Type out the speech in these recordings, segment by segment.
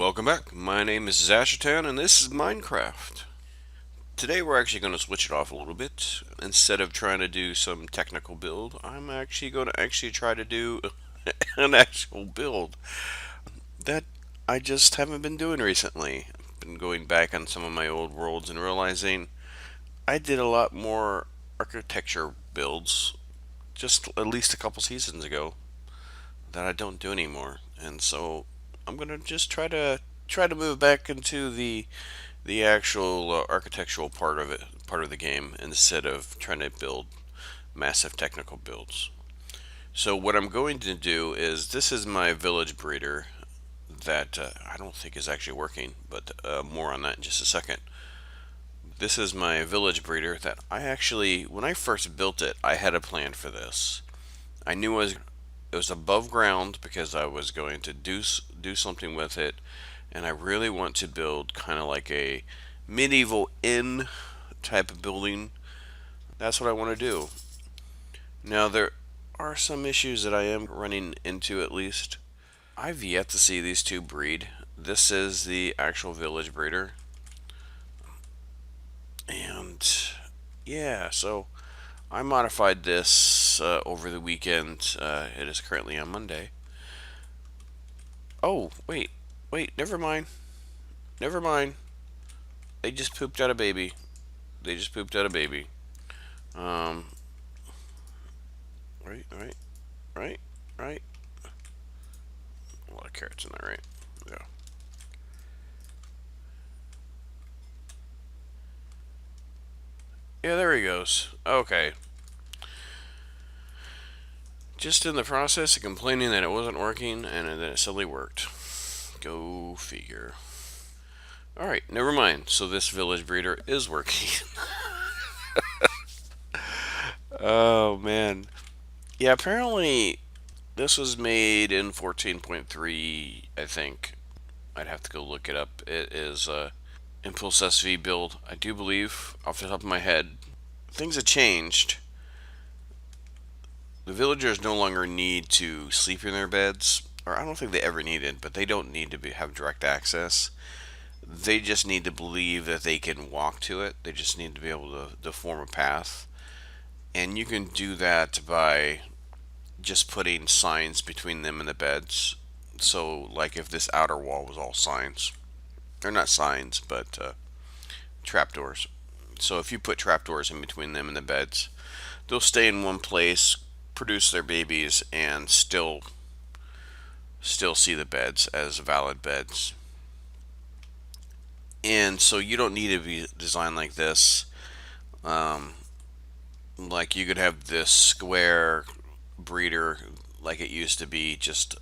Welcome back. My name is Zezashetan and this is Minecraft. Today we're actually going to switch it off a little bit. Instead of trying to do some technical build, I'm actually going to try to do an actual build that I just haven't been doing recently. I've been going back on some of my old worlds and realizing I did a lot more architecture builds just at least a couple seasons ago that I don't do anymore. And so I'm going to just try to move back into the actual architectural part of the game, instead of trying to build massive technical builds. So what I'm going to do is, this is my village breeder that I don't think is actually working, but more on that in just a second. This is my village breeder that I actually, when I first built it, I had a plan for this. I knew it was above ground because I was going to do something with it, and I really want to build kind of like a medieval inn type of building. That's what I want to do. Now, there are some issues that I am running into, at least. I've yet to see these two breed. This is the actual village breeder. And yeah, so I modified this over the weekend. It is currently on Monday. Oh, wait, never mind. Never mind. They just pooped out a baby. They just pooped out a baby. Um, right, right, right, right. A lot of carrots in there, right? Yeah. Yeah, there he goes. Okay. Just in the process of complaining that it wasn't working, and then it suddenly worked. Go figure. Alright, never mind. So this village breeder is working. Oh, man. Yeah, apparently this was made in 14.3, I think. I'd have to go look it up. It is Impulse SV build, I do believe, off the top of my head. Things have changed. The villagers no longer need to sleep in their beds, or I don't think they ever needed, but they don't need to have direct access. They just need to believe that they can walk to it. They just need to be able to form a path. And you can do that by just putting signs between them and the beds. So, like if this outer wall was all signs, or not signs, but trapdoors. So if you put trapdoors in between them and the beds, they'll stay in one place, produce their babies, and still see the beds as valid beds. And so you don't need to be designed like this. Um, like you could have this square breeder like it used to be. Just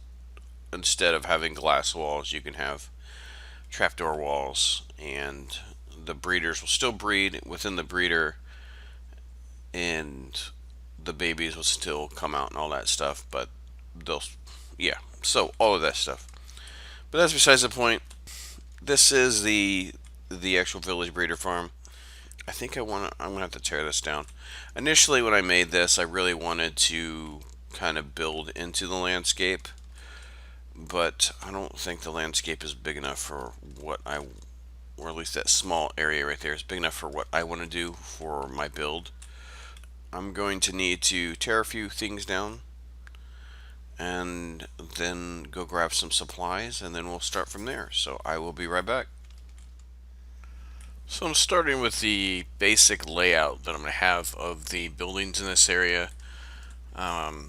instead of having glass walls, you can have trapdoor walls, and the breeders will still breed within the breeder, and the babies will still come out and all that stuff. But they'll, yeah. So all of that stuff. But that's besides the point. This is the actual village breeder farm. I think I'm gonna have to tear this down. Initially, when I made this, I really wanted to kind of build into the landscape, but I don't think the landscape is big enough for what I, or at least that small area right there is big enough for what I want to do for my build. I'm going to need to tear a few things down and then go grab some supplies, and then we'll start from there. So I will be right back. So I'm starting with the basic layout that I'm going to have of the buildings in this area.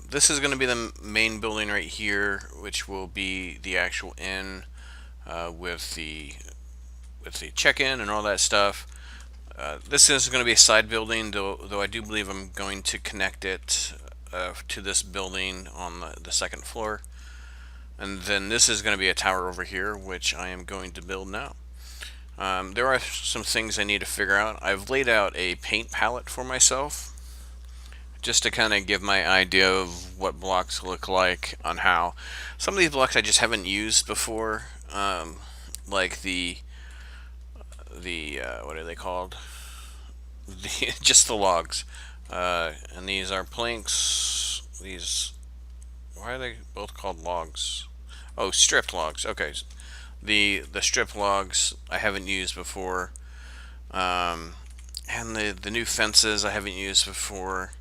This is going to be the main building right here, which will be the actual inn with the check-in and all that stuff. This is going to be a side building, though I do believe I'm going to connect it to this building on the second floor. And then this is going to be a tower over here, which I am going to build now. There are some things I need to figure out. I've laid out a paint palette for myself, just to kind of give my idea of what blocks look like on how. Some of these blocks I just haven't used before, like the what are they called? Just the logs. And these are planks. These, why are they both called logs? Oh, stripped logs. Okay, The strip logs I haven't used before, um, and the new fences I haven't used before.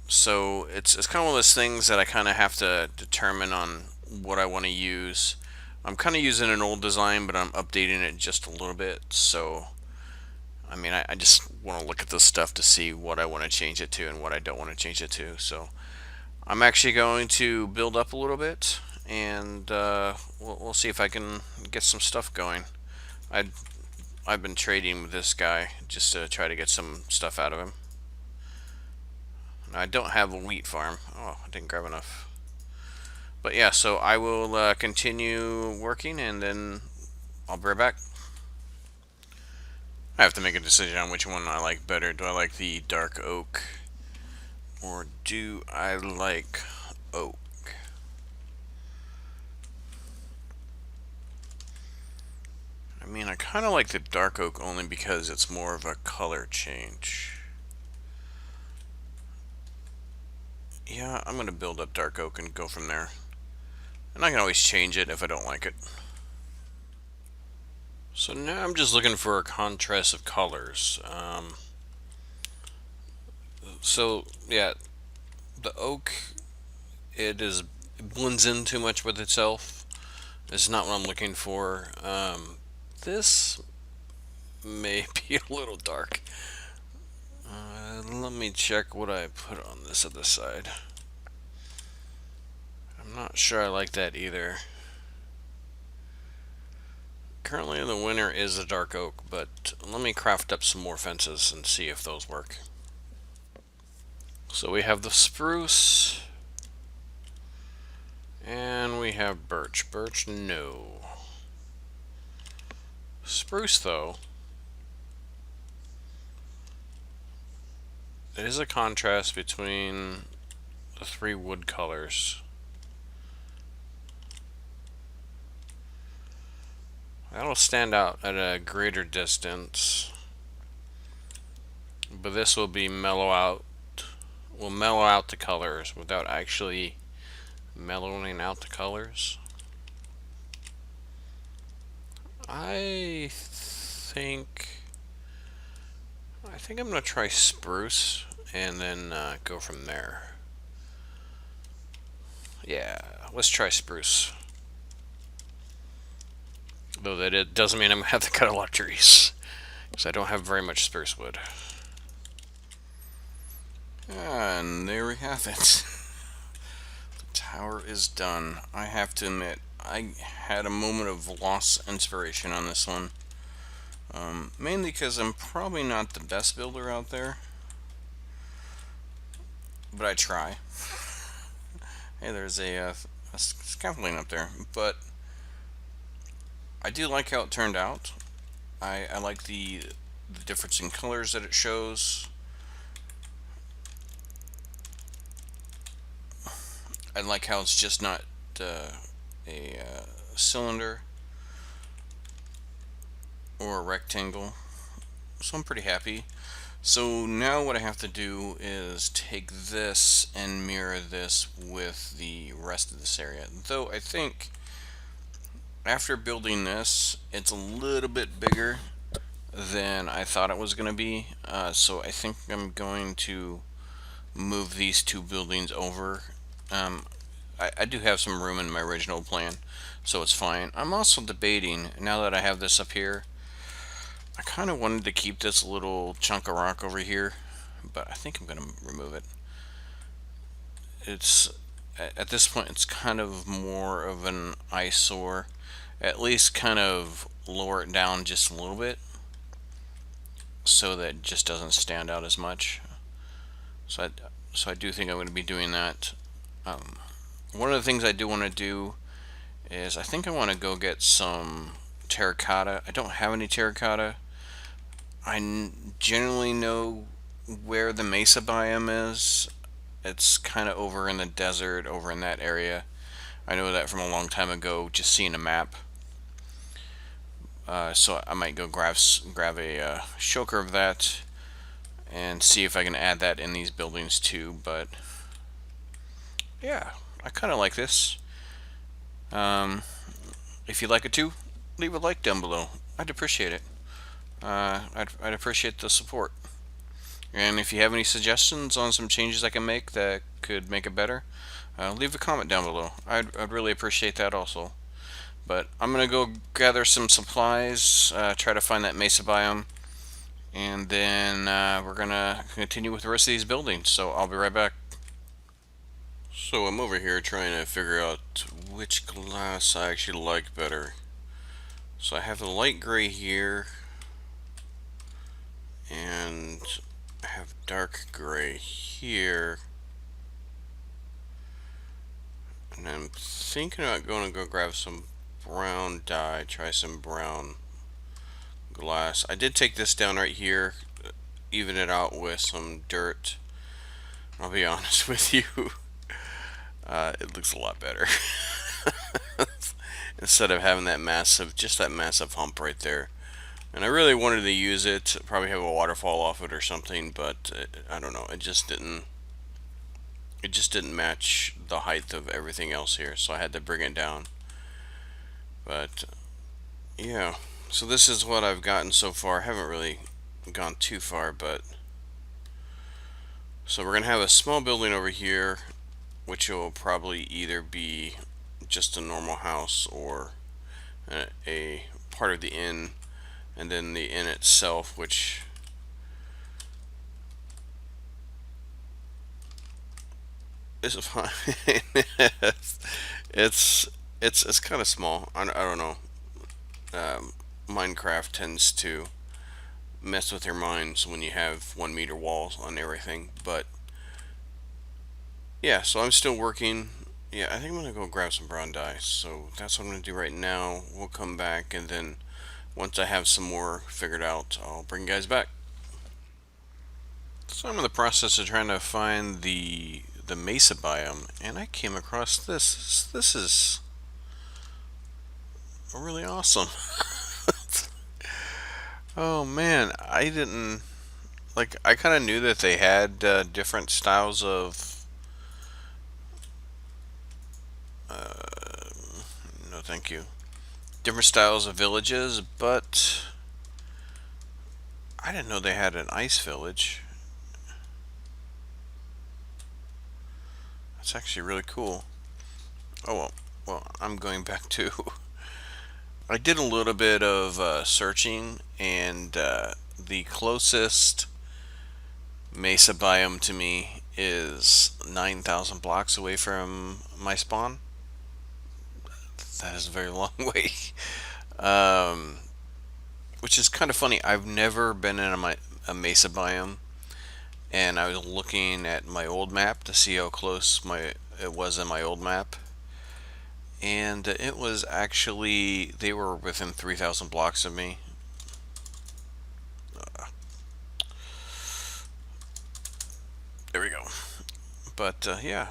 So it's kind of one of those things that I kind of have to determine on what I want to use. I'm kind of using an old design, but I'm updating it just a little bit. So I mean, I just want to look at this stuff to see what I want to change it to and what I don't want to change it to. So I'm actually going to build up a little bit, and we'll see if I can get some stuff going. I I've been trading with this guy just to try to get some stuff out of him. I don't have a wheat farm. Oh, I didn't grab enough. But yeah, so I will continue working, and then I'll be right back. I have to make a decision on which one I like better. Do I like the dark oak, or do I like oak? I mean, I kind of like the dark oak only because it's more of a color change. Yeah, I'm going to build up dark oak and go from there. And I can always change it if I don't like it. So now I'm just looking for a contrast of colors. So yeah, the oak, it blends in too much with itself. It's not what I'm looking for. This may be a little dark. Let me check what I put on this other side. I'm not sure I like that either. Currently the winner is a dark oak, but let me craft up some more fences and see if those work. So we have the spruce, and we have birch. Birch, no. Spruce, though, it is a contrast between the three wood colors. That'll stand out at a greater distance, but this will be will mellow out the colors without actually mellowing out the colors. I think I'm gonna try spruce and then go from there. Yeah, let's try spruce. Though that it doesn't mean I'm gonna have to cut a lot of trees, because I don't have very much spruce wood. And there we have it. The tower is done. I have to admit, I had a moment of lost inspiration on this one. Mainly because I'm probably not the best builder out there, but I try. Hey, there's a scaffolding up there, but I do like how it turned out. I like the difference in colors that it shows. I like how it's just not a cylinder or a rectangle. So I'm pretty happy. So now what I have to do is take this and mirror this with the rest of this area. Though I think after building this, it's a little bit bigger than I thought it was going to be. So I think I'm going to move these two buildings over. I do have some room in my original plan, so it's fine. I'm also debating, now that I have this up here, I kind of wanted to keep this little chunk of rock over here, but I think I'm going to remove it. It's at this point, it's kind of more of an eyesore. At least kind of lower it down just a little bit, so that it just doesn't stand out as much. So I do think I'm going to be doing that. One of the things I do want to do is I think I want to go get some terracotta. I don't have any terracotta. I generally know where the mesa biome is. It's kind of over in the desert, over in that area. I know that from a long time ago, just seeing a map. So I might go grab a shulker of that and see if I can add that in these buildings too. But yeah, I kind of like this. If you'd like it too, leave a like down below. I'd appreciate it. I'd appreciate the support. And if you have any suggestions on some changes I can make that could make it better, leave a comment down below. I'd really appreciate that also. But I'm gonna go gather some supplies, try to find that mesa biome, and then we're gonna continue with the rest of these buildings. So I'll be right back. So I'm over here trying to figure out which glass I actually like better. So I have the light gray here, and I have dark gray here. And I'm thinking about going to go grab some brown dye, try some brown glass. I did take this down right here, even it out with some dirt. I'll be honest with you, it looks a lot better. Instead of having that massive, just that massive hump right there. And I really wanted to use it, probably have a waterfall off it or something, but I don't know, it just didn't match the height of everything else here, so I had to bring it down. But yeah, so this is what I've gotten so far. I haven't really gone too far, but so we're gonna have a small building over here, which will probably either be just a normal house or a part of the inn, and then the inn itself, which is fine. it's it's kind of small. I don't know. Um, Minecraft tends to mess with your minds when you have 1 meter walls on everything. But yeah, so I'm still working. Yeah, I think I'm gonna go grab some brown dye. So that's what I'm gonna do right now. We'll come back, and then once I have some more figured out, I'll bring you guys back. So I'm in the process of trying to find the mesa biome, and I came across this. This is really awesome. Oh man, I didn't like. I kind of knew that they had different styles of. No, thank you. Different styles of villages, but I didn't know they had an ice village. That's actually really cool. Oh well, I'm going back to. I did a little bit of searching, and the closest mesa biome to me is 9,000 blocks away from my spawn. That is a very long way. Um, which is kind of funny. I've never been in a mesa biome, and I was looking at my old map to see how close it was in my old map, and it was actually they were within 3,000 blocks of me. There we go. But yeah,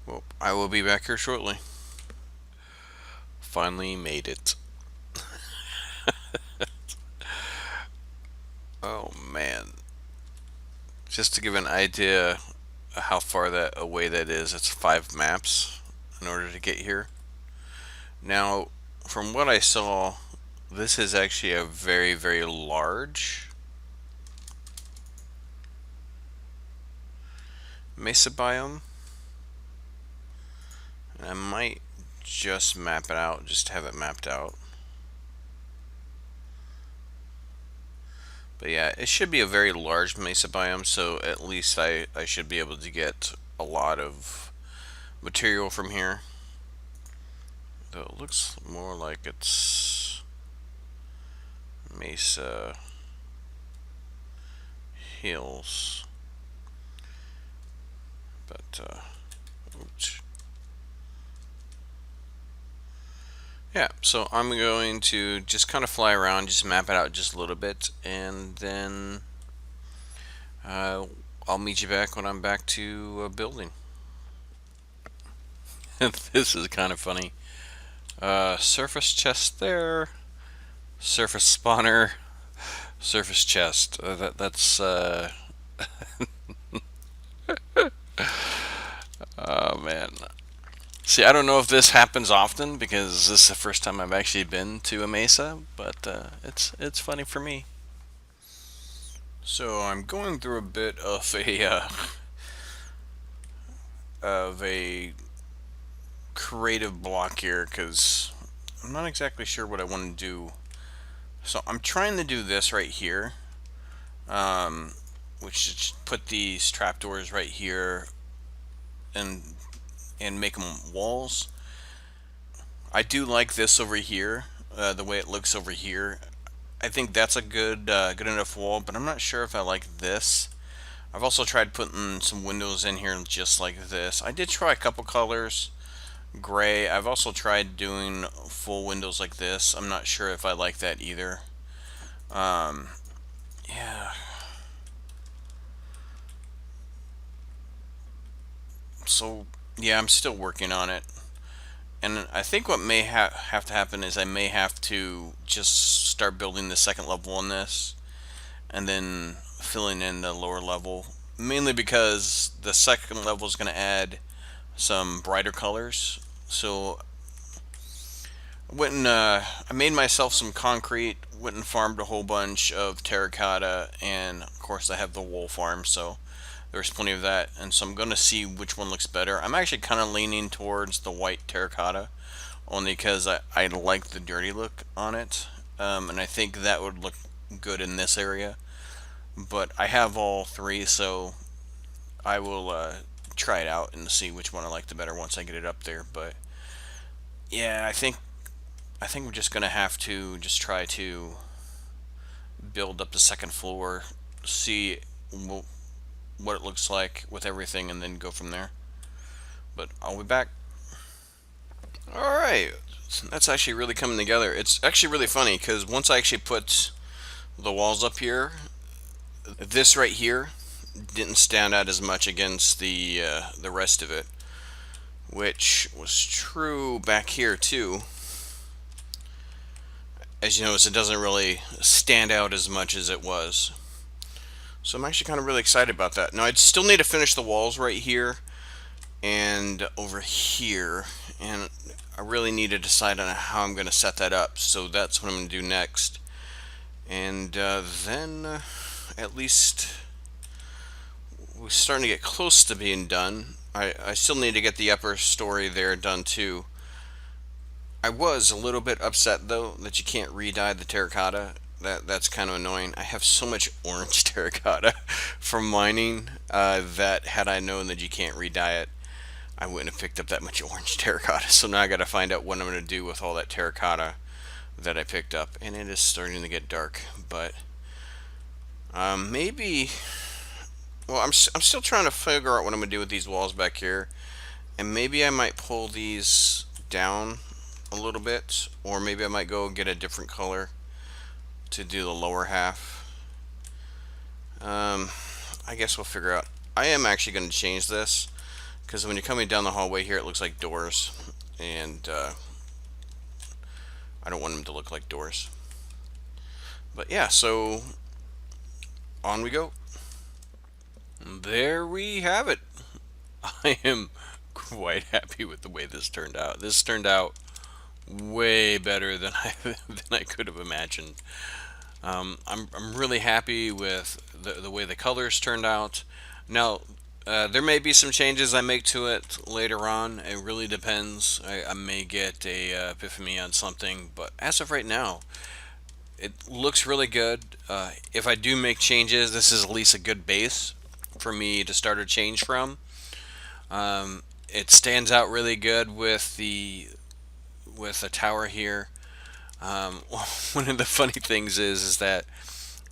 well, I will be back here shortly. Finally made it. Oh man. Just to give an idea how far that away that is, it's 5 maps in order to get here. Now, from what I saw, this is actually a very, very large mesa biome. And I might just map it out, just have it mapped out. But yeah, it should be a very large mesa biome, so at least I should be able to get a lot of material from here. Though it looks more like it's Mesa Hills. But, oops. Yeah, so I'm going to just kind of fly around, just map it out just a little bit, and then I'll meet you back when I'm back to building. This is kind of funny. Surface chest there, surface spawner, surface chest. That's oh man. See, I don't know if this happens often because this is the first time I've actually been to a mesa, but it's funny for me. So I'm going through a bit of a creative block here because I'm not exactly sure what I want to do. So I'm trying to do this right here, um, which is put these trapdoors right here and make them walls. I do like this over here, the way it looks over here. I think that's a good enough wall, but I'm not sure if I like this. I've also tried putting some windows in here just like this. I did try a couple colors, gray. I've also tried doing full windows like this. I'm not sure if I like that either. Um, yeah. So yeah, I'm still working on it, and I think what may have to happen is I may have to just start building the second level on this, and then filling in the lower level. Mainly because the second level is going to add some brighter colors. So I made myself some concrete, went and farmed a whole bunch of terracotta, and of course I have the wool farm, so there's plenty of that. And so I'm going to see which one looks better. I'm actually kind of leaning towards the white terracotta, only because I like the dirty look on it, and I think that would look good in this area. But I have all three, so I will try it out and see which one I like the better once I get it up there. But yeah, I think we're just gonna have to just try to build up the second floor, see what it looks like with everything, and then go from there. But I'll be back. All right, so that's actually really coming together. It's actually really funny because once I actually put the walls up here, this right here didn't stand out as much against the rest of it, which was true back here too. As you notice, it doesn't really stand out as much as it was. So I'm actually kind of really excited about that. Now I still need to finish the walls right here and over here, and I really need to decide on how I'm going to set that up. So that's what I'm going to do next, and then at least we're starting to get close to being done. I still need to get the upper story there done too. I was a little bit upset though that you can't re-dye the terracotta. That's kind of annoying. I have so much orange terracotta from mining that had I known that you can't re-dye it, I wouldn't have picked up that much orange terracotta. So now I got to find out what I'm going to do with all that terracotta that I picked up, and it is starting to get dark. But maybe. Well, I'm still trying to figure out what I'm going to do with these walls back here, and maybe I might pull these down a little bit, or maybe I might go get a different color to do the lower half. Um, I guess we'll figure out. I am actually going to change this because when you're coming down the hallway here, it looks like doors, and I don't want them to look like doors. But yeah, so on we go. There we have it. I am quite happy with the way this turned out. This turned out way better than I could have imagined. I'm really happy with the way the colors turned out. Now, there may be some changes I make to it later on. It really depends. I may get a epiphany on something, but as of right now, it looks really good. If I do make changes, this is at least a good base for me to start a change from. It stands out really good with the tower here. One of the funny things is that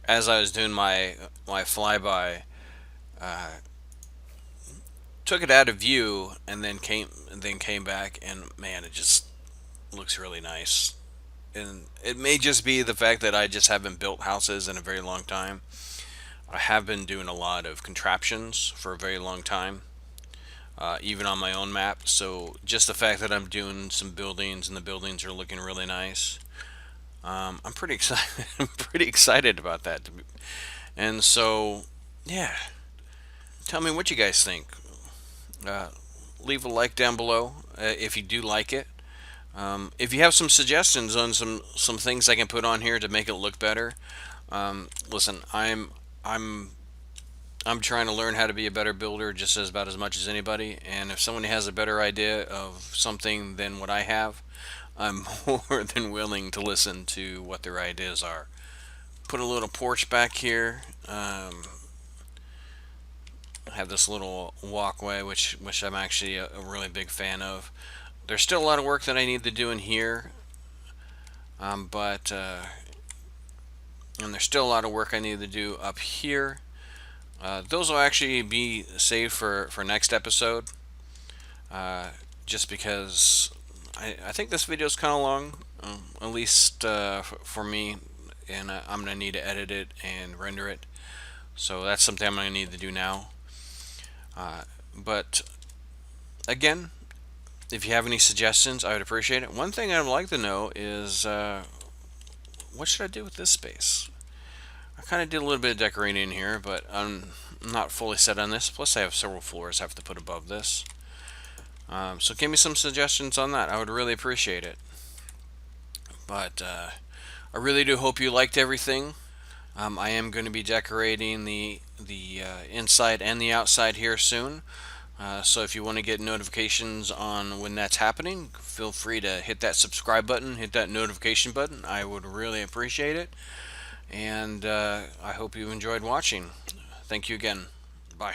as I was doing my flyby, uh, took it out of view and then came back, and man, it just looks really nice. And it may just be the fact that I just haven't built houses in a very long time. I have been doing a lot of contraptions for a very long time, even on my own map. So just the fact that I'm doing some buildings and the buildings are looking really nice, I'm pretty excited. I'm pretty excited about that. And so, yeah, tell me what you guys think. Uh, leave a like down below if you do like it. If you have some suggestions on some things I can put on here to make it look better, listen, I'm I'm trying to learn how to be a better builder just as about as much as anybody. And if someone has a better idea of something than what I have, I'm more than willing to listen to what their ideas are. Put a little porch back here. I have this little walkway, which I'm actually a really big fan of. There's still a lot of work that I need to do in here, but and there's still a lot of work I need to do up here. Those will actually be saved for next episode, just because I think this video is kind of long, at least for me, and I'm gonna need to edit it and render it. So that's something I'm gonna need to do now. But again, if you have any suggestions, I would appreciate it. One thing I'd like to know is what should I do with this space? I kind of did a little bit of decorating in here, but I'm not fully set on this. Plus, I have several floors I have to put above this. So give me some suggestions on that. I would really appreciate it. But I really do hope you liked everything. I am going to be decorating the inside and the outside here soon. So if you want to get notifications on when that's happening, feel free to hit that subscribe button, hit that notification button. I would really appreciate it. And I hope you enjoyed watching. Thank you again. Bye.